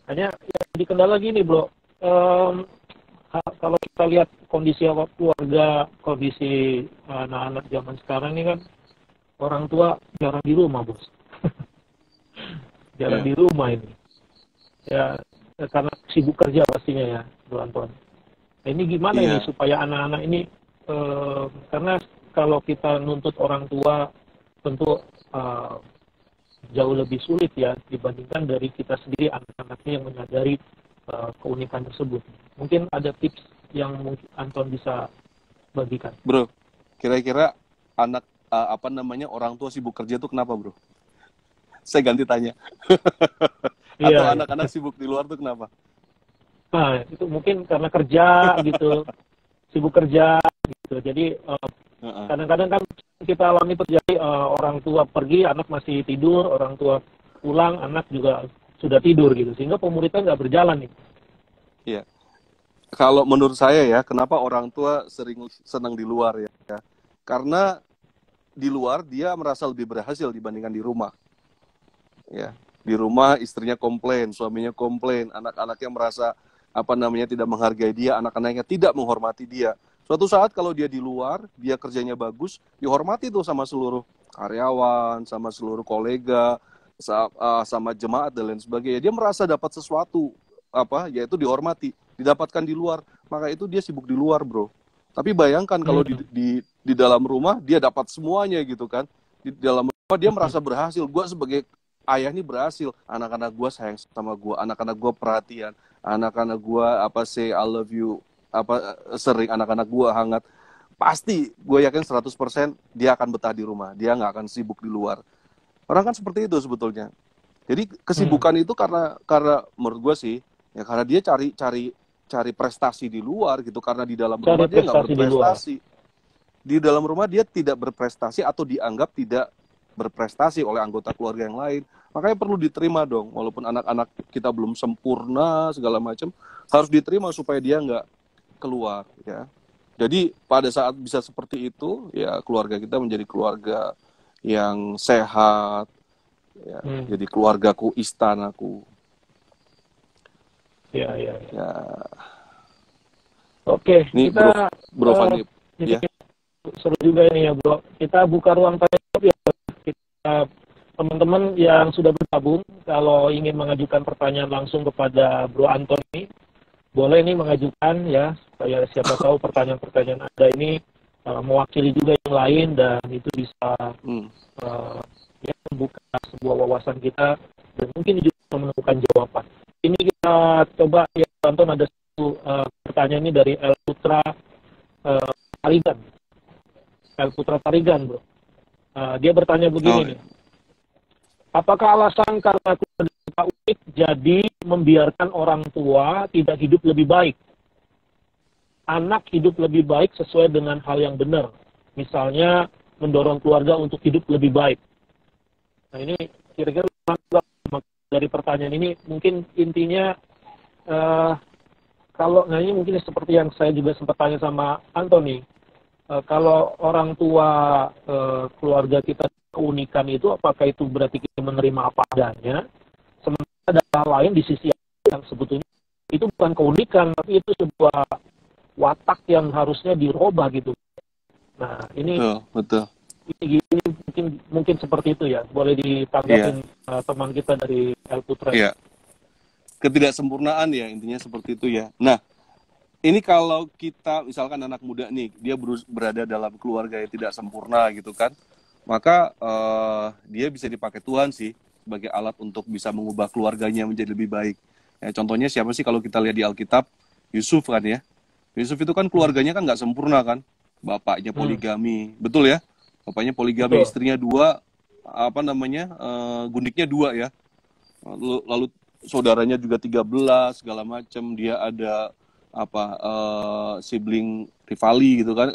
Hanya yang jadi kendala gini, Bro. Kalau kita lihat kondisi keluarga, kondisi anak-anak zaman sekarang ini kan, orang tua jarang di rumah, Bos. Jarang di rumah ini. Ya, karena sibuk kerja pastinya ya, Bro Anton. Nah, ini gimana ini supaya anak-anak ini, karena kalau kita nuntut orang tua, tentu jauh lebih sulit ya dibandingkan dari kita sendiri, anak-anaknya yang menyadari keunikan tersebut. Mungkin ada tips yang mungkin Anton bisa bagikan. Bro, kira-kira orang tua sibuk kerja itu kenapa, Bro? Saya ganti tanya. Atau anak-anak sibuk di luar tuh kenapa? Nah, itu mungkin karena kerja gitu. Sibuk kerja gitu. Jadi kadang-kadang kan kita alami terjadi, orang tua pergi, anak masih tidur, orang tua pulang, anak juga sudah tidur gitu. Sehingga pemuritan nggak berjalan nih. Iya. Kalau menurut saya ya, kenapa orang tua sering senang di luar ya? Karena di luar dia merasa lebih berhasil dibandingkan di rumah. Ya, di rumah istrinya komplain, suaminya komplain, anak-anaknya merasa tidak menghargai dia, anak-anaknya tidak menghormati dia. Suatu saat kalau dia di luar, dia kerjanya bagus, dihormati tuh sama seluruh karyawan, sama seluruh kolega, sama jemaat dan lain sebagainya. Dia merasa dapat sesuatu, yaitu dihormati, didapatkan di luar. Maka itu dia sibuk di luar, bro. Tapi bayangkan kalau di dalam rumah dia dapat semuanya gitu kan. Di dalam rumah dia merasa berhasil. Gue sebagai ayah ini berhasil. Anak-anak gue sayang sama gue. Anak-anak gue perhatian. Anak-anak gue say I love you. Sering anak-anak gue hangat. Pasti gue yakin 100% dia akan betah di rumah. Dia nggak akan sibuk di luar. Orang kan seperti itu sebetulnya. Jadi kesibukan itu karena menurut gue sih, ya karena dia cari prestasi di luar gitu. Karena di dalam rumah dia nggak berprestasi. Di dalam rumah dia tidak berprestasi atau dianggap tidak berprestasi oleh anggota keluarga yang lain. Makanya perlu diterima dong, walaupun anak-anak kita belum sempurna segala macam, harus diterima supaya dia nggak keluar, ya. Jadi pada saat bisa seperti itu, ya keluarga kita menjadi keluarga yang sehat, ya. Jadi keluargaku, istanaku. Ya. Oke, kita Bro Fandi, ya. Seru juga ini ya, Bro. Kita buka ruang tanya jawab ya. Kita teman-teman yang sudah bergabung, kalau ingin mengajukan pertanyaan langsung kepada Bro Antoni, boleh nih mengajukan ya, supaya siapa tahu pertanyaan-pertanyaan Anda ini mewakili juga yang lain dan itu bisa ya, membuka sebuah wawasan kita dan mungkin juga menemukan jawaban. Ini kita coba ya, Anton, ada satu pertanyaan ini dari El Putra Tarigan. El Putra Tarigan, Bro. Dia bertanya begini nih. Apakah alasan karena keluarga unik jadi membiarkan orang tua tidak hidup lebih baik? Anak hidup lebih baik sesuai dengan hal yang benar. Misalnya mendorong keluarga untuk hidup lebih baik. Nah ini kira-kira dari pertanyaan ini mungkin intinya ini mungkin seperti yang saya juga sempat tanya sama Antoni. Kalau orang tua keluarga kita keunikan itu, apakah itu berarti kita menerima apa adanya? Sementara ada hal lain di sisi yang sebetulnya itu bukan keunikan, tapi itu sebuah watak yang harusnya dirubah gitu. Nah ini betul. Ini mungkin seperti itu ya. Boleh ditanggapin teman kita dari El Putra. Iya. Ketidaksempurnaan ya, intinya seperti itu ya. Nah, ini kalau kita misalkan anak muda nih, dia berada dalam keluarga yang tidak sempurna gitu kan, maka dia bisa dipakai Tuhan sih sebagai alat untuk bisa mengubah keluarganya menjadi lebih baik. Ya, contohnya siapa sih kalau kita lihat di Alkitab? Yusuf kan ya. Yusuf itu kan keluarganya kan nggak sempurna kan, bapaknya poligami, betul ya? Bapaknya poligami, istrinya 2, gundiknya 2 ya. Lalu saudaranya juga 13 segala macam, dia ada sibling rivali gitu kan,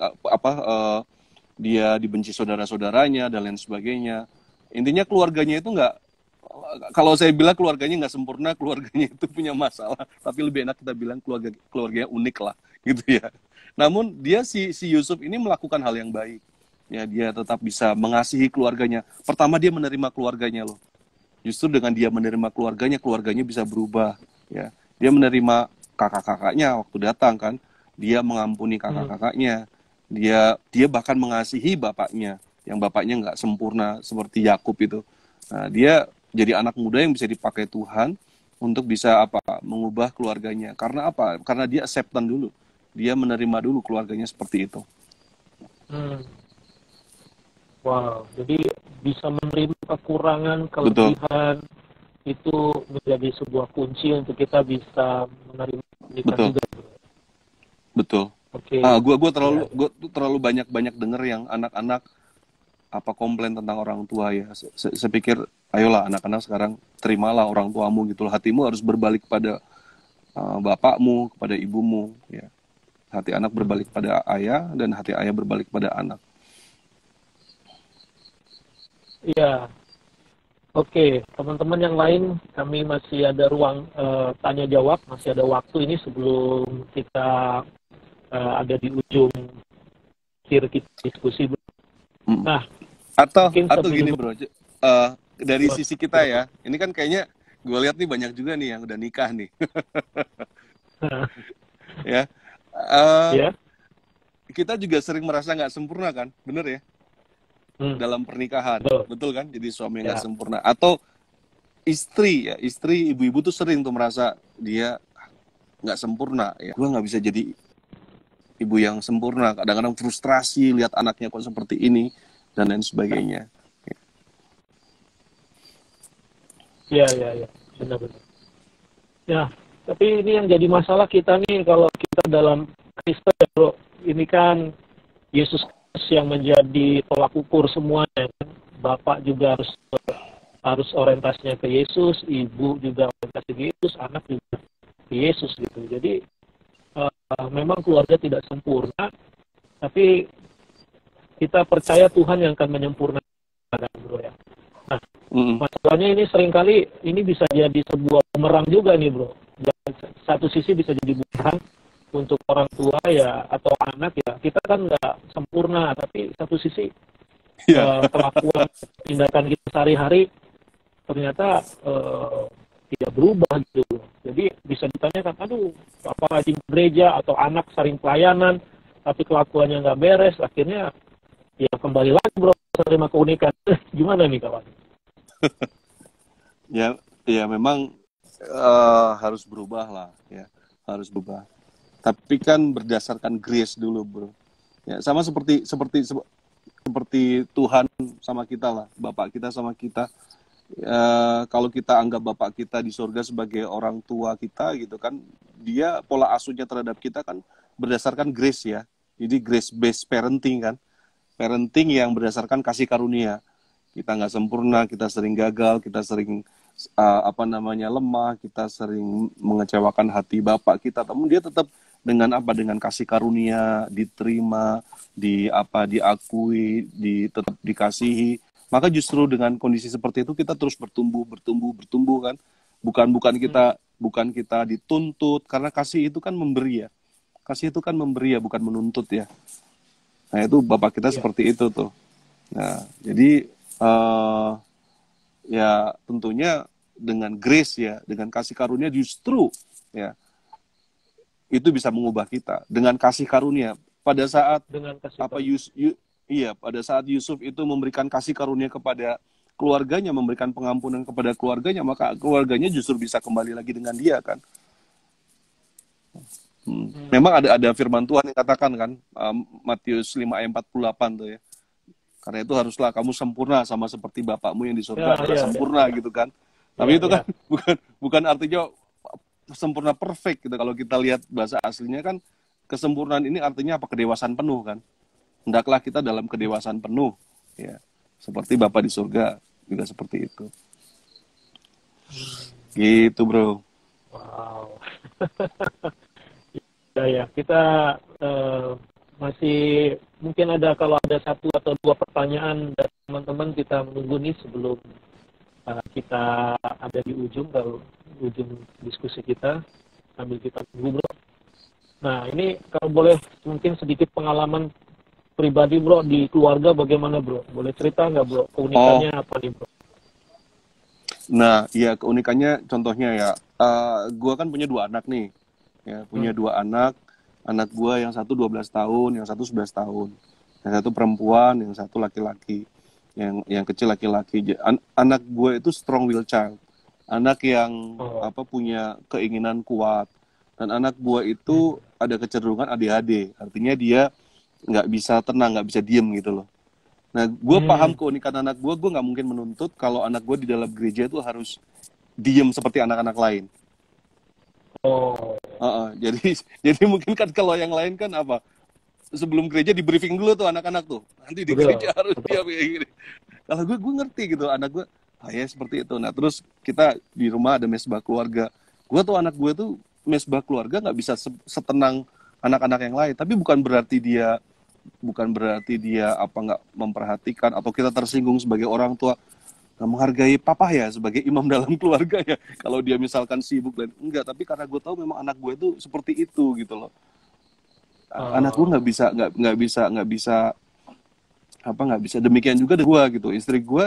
dia dibenci saudara-saudaranya dan lain sebagainya. Intinya keluarganya itu nggak, kalau saya bilang keluarganya nggak sempurna, keluarganya itu punya masalah, tapi lebih enak kita bilang keluarganya unik lah gitu ya. Namun dia si Yusuf ini melakukan hal yang baik ya, dia tetap bisa mengasihi keluarganya. Pertama dia menerima keluarganya loh. Justru dengan dia menerima keluarganya bisa berubah ya. Dia menerima kakak-kakaknya waktu datang kan, dia mengampuni kakak-kakaknya, dia bahkan mengasihi bapaknya yang bapaknya nggak sempurna seperti Yakub itu. Nah, dia jadi anak muda yang bisa dipakai Tuhan untuk bisa mengubah keluarganya. Karena apa? Karena dia acceptance dulu, dia menerima dulu keluarganya seperti itu. Wow, jadi bisa menerima kekurangan, kelebihan. Betul. Itu menjadi sebuah kunci untuk kita bisa menerima pernikahan juga. Betul. Oke. Gue terlalu banyak denger yang anak-anak komplain tentang orang tua ya. Saya pikir ayolah anak-anak sekarang terimalah orang tuamu gitu. Hatimu harus berbalik kepada bapakmu, kepada ibumu ya. Hati anak berbalik pada ayah dan hati ayah berbalik pada anak. Iya. Oke, teman-teman yang lain, kami masih ada ruang tanya jawab, masih ada waktu ini sebelum kita ada di ujung akhir kita diskusi. Nah, atau gini bro, dari sisi kita ya, ini kan kayaknya gue lihat nih banyak juga nih yang udah nikah nih. Ya. Kita juga sering merasa nggak sempurna kan, bener ya? Dalam pernikahan, betul kan? Jadi suami nggak sempurna. Atau istri ibu-ibu tuh sering tuh merasa dia nggak sempurna ya. Gue nggak bisa jadi ibu yang sempurna. Kadang-kadang frustrasi lihat anaknya kok seperti ini dan lain sebagainya. Ya, ya, ya, benar-benar. Ya, tapi ini yang jadi masalah kita nih kalau kita dalam Kristen, ya, bro. Ini kan Yesus Kristus yang menjadi tolak ukur semuanya. Kan? Bapak juga harus orientasinya ke Yesus, ibu juga orientasi ke Yesus, anak juga ke Yesus gitu. Jadi memang keluarga tidak sempurna, tapi kita percaya Tuhan yang akan menyempurnakan, bro ya. Nah, masalahnya ini seringkali ini bisa jadi sebuah bumerang juga nih, bro. Satu sisi bisa jadi bumerang untuk orang tua ya atau anak ya. Kita kan nggak sempurna, tapi satu sisi kelakuan tindakan kita sehari-hari ternyata tidak berubah gitu. Jadi bisa ditanyakan, aduh, apa rajin gereja atau anak sering pelayanan, tapi kelakuannya nggak beres, akhirnya ya kembali lagi, bro, terima keunikan. Gimana nih, kawan? Ya memang harus berubah lah, ya harus berubah. Tapi kan berdasarkan grace dulu, bro. Ya sama seperti Tuhan sama kita lah, Bapak kita sama kita. Kalau kita anggap Bapak kita di surga sebagai orang tua kita gitu kan, dia pola asuhnya terhadap kita kan berdasarkan grace ya. Jadi grace based parenting kan, parenting yang berdasarkan kasih karunia. Kita nggak sempurna, kita sering gagal, kita sering lemah, kita sering mengecewakan hati Bapak kita, namun dia tetap dengan kasih karunia diterima, diakui, tetap dikasihi. Maka justru dengan kondisi seperti itu kita terus bertumbuh kan. Bukan kita dituntut, karena kasih itu kan memberi ya. Kasih itu kan memberi ya, bukan menuntut ya. Nah, itu Bapak kita seperti itu tuh. Nah, jadi ya tentunya dengan grace ya, dengan kasih karunia justru ya itu bisa mengubah kita dengan kasih karunia. Pada saat pada saat Yusuf itu memberikan kasih karunia kepada keluarganya, memberikan pengampunan kepada keluarganya, maka keluarganya justru bisa kembali lagi dengan dia kan. Memang ada firman Tuhan yang katakan kan, Matius 5 ayat 48 tuh ya. Karena itu haruslah kamu sempurna sama seperti Bapakmu yang di surga sempurna gitu kan. Tapi itu kan bukan artinya sempurna perfect gitu. Kalau kita lihat bahasa aslinya kan, kesempurnaan ini artinya apa? Kedewasaan penuh kan. Hendaklah kita dalam kedewasaan penuh ya. Seperti Bapa di surga juga seperti itu. Gitu, bro. Wow. Ya, kita masih mungkin kalau ada satu atau dua pertanyaan dari teman-teman, kita menunggu nih sebelum kita ada di ujung diskusi kita, sambil kita tunggu, bro. Nah, ini kalau boleh mungkin sedikit pengalaman pribadi, bro, di keluarga bagaimana, bro? Boleh cerita nggak, bro? Keunikannya apa nih, bro? Nah, ya keunikannya contohnya ya, gue kan punya 2 anak nih. Ya, punya 2 anak. Anak gue yang satu 12 tahun, yang satu 11 tahun. Yang satu perempuan, yang satu laki-laki. Yang kecil laki-laki. Anak gue itu strong will child. Anak yang punya keinginan kuat. Dan anak gue itu ada kecenderungan ADHD. Artinya dia nggak bisa tenang, nggak bisa diem gitu loh. Nah, gue paham keunikan anak gue nggak mungkin menuntut kalau anak gue di dalam gereja itu harus diem seperti anak-anak lain. Jadi mungkin kan kalau yang lain kan sebelum gereja di briefing dulu tuh anak-anak tuh, nanti di gereja harus diam kayak gini. Kalau gue ngerti gitu, anak gue ya seperti itu. Nah, terus kita di rumah ada mesbah keluarga. Gue tuh anak gue tuh mesbah keluarga nggak bisa setenang anak-anak yang lain, tapi bukan berarti dia nggak memperhatikan atau kita tersinggung sebagai orang tua nggak menghargai papa ya sebagai imam dalam keluarga ya, kalau dia misalkan sibuk dan enggak. Tapi karena gue tahu memang anak gue tuh seperti itu gitu loh. Anak gue nggak bisa demikian juga gue gitu. Istri gue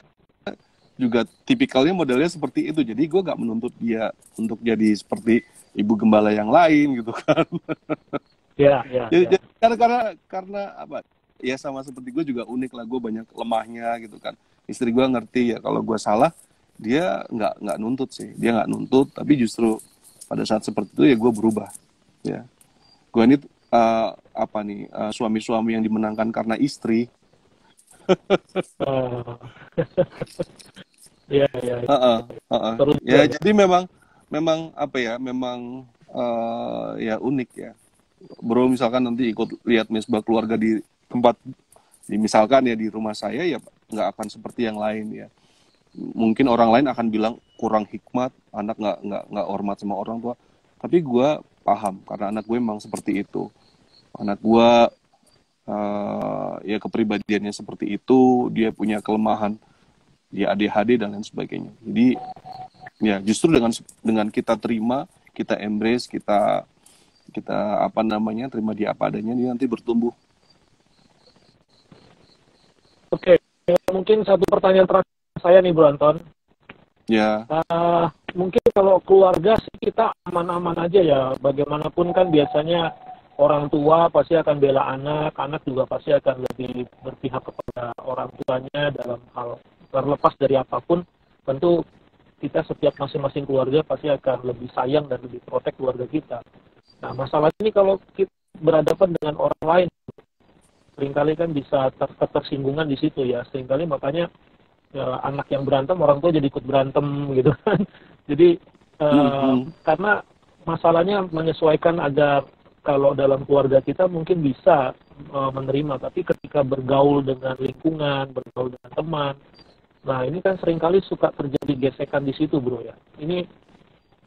juga tipikalnya modelnya seperti itu, jadi gue nggak menuntut dia untuk jadi seperti ibu gembala yang lain gitu kan. Jadi karena apa ya, sama seperti gue juga unik lah, gue banyak lemahnya gitu kan. Istri gue ngerti ya kalau gue salah dia nggak nuntut sih, dia nggak nuntut, tapi justru pada saat seperti itu ya gue berubah, ya. Gue ini apa nih, suami-suami yang dimenangkan karena istri. Oh. Iya, iya, iya. Heeh, heeh. Terus Ya juga ya. jadi memang apa ya, memang ya unik ya. Bro misalkan nanti ikut lihat Misbah Keluarga di tempat, misalkan ya di rumah saya, ya nggak akan seperti yang lain ya. Mungkin orang lain akan bilang kurang hikmat, anak nggak hormat sama orang tua. Tapi gue paham karena anak gue memang seperti itu. Anak gue ya kepribadiannya seperti itu, dia punya kelemahan, dia ADHD dan lain sebagainya. Jadi ya justru dengan kita terima, kita embrace, kita apa namanya, terima dia apa adanya, dia nanti bertumbuh. Oke, mungkin satu pertanyaan terakhir saya nih, Bro Anton. Ya. Mungkin kalau keluarga sih kita aman-aman aja ya. Bagaimanapun kan biasanya orang tua pasti akan bela anak, anak juga pasti akan lebih berpihak kepada orang tuanya dalam hal terlepas dari apapun. Tentu kita setiap masing-masing keluarga pasti akan lebih sayang dan lebih protek keluarga kita. Nah, masalah ini kalau kita berhadapan dengan orang lain, seringkali kan bisa tersinggungan di situ ya. Seringkali makanya anak yang berantem, orang tua jadi ikut berantem gitu kan. Jadi karena masalahnya menyesuaikan agar kalau dalam keluarga kita mungkin bisa menerima, tapi ketika bergaul dengan lingkungan, bergaul dengan teman, nah ini kan seringkali suka terjadi gesekan di situ, Bro ya. Ini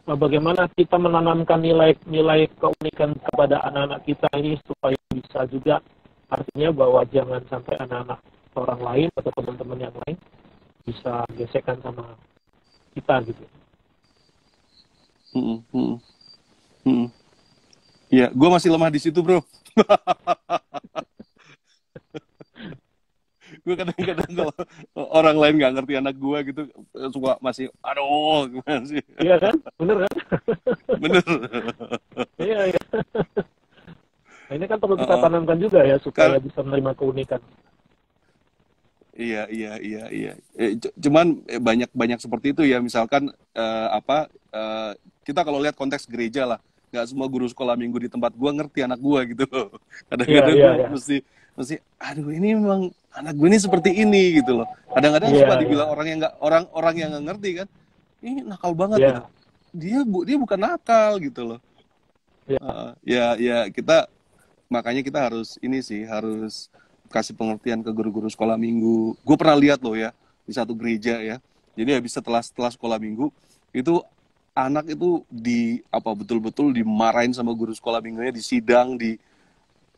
bagaimana kita menanamkan nilai keunikan kepada anak-anak kita ini supaya bisa juga, artinya bahwa jangan sampai anak-anak orang lain atau teman-teman yang lain bisa gesekan sama kita gitu. Ya, gue masih lemah di situ, Bro. Gue kadang-kadang kalau orang lain nggak ngerti anak gue gitu, suka masih, aduh, gimana sih? Iya kan? Bener kan? Bener. Iya, iya. Nah, ini kan perlu kita tanamkan juga ya, supaya bisa menerima keunikan. Iya. Cuman banyak seperti itu ya. Misalkan kita kalau lihat konteks gereja lah, nggak semua guru sekolah minggu di tempat gua ngerti anak gua gitu loh. Kadang-kadang gua mesti, aduh ini memang anak gue ini seperti ini gitu loh. Kadang-kadang suka dibilang orang yang nggak ngerti kan, ini nakal banget ya. Dia bukan nakal gitu loh. Ya kita makanya kita harus kasih pengertian ke guru-guru sekolah minggu. Gue pernah lihat loh ya di satu gereja ya. Jadi habis setelah sekolah minggu itu anak itu betul-betul dimarahin sama guru sekolah minggunya, disidang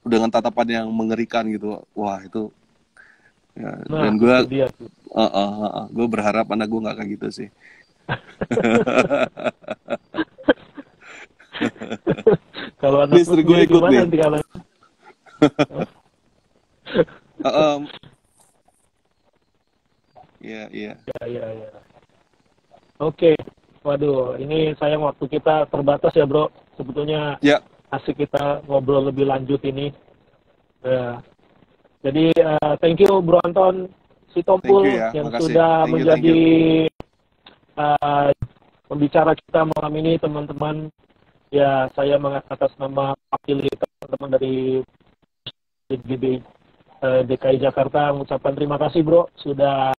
dengan tatapan yang mengerikan gitu. Wah itu ya, dan gue berharap anak gue nggak kayak gitu sih. Kalau anak istri gue ikut nih. Nanti kalau Iya. Oke. Waduh, ini sayang waktu kita terbatas ya, Bro. Sebetulnya asik kita ngobrol lebih lanjut ini. Jadi thank you Bro Anton Sitompul yang makasih. Sudah menjadi pembicara kita malam ini, teman-teman. Ya, saya atas nama wakil teman-teman dari DKI Jakarta mengucapkan terima kasih, Bro, sudah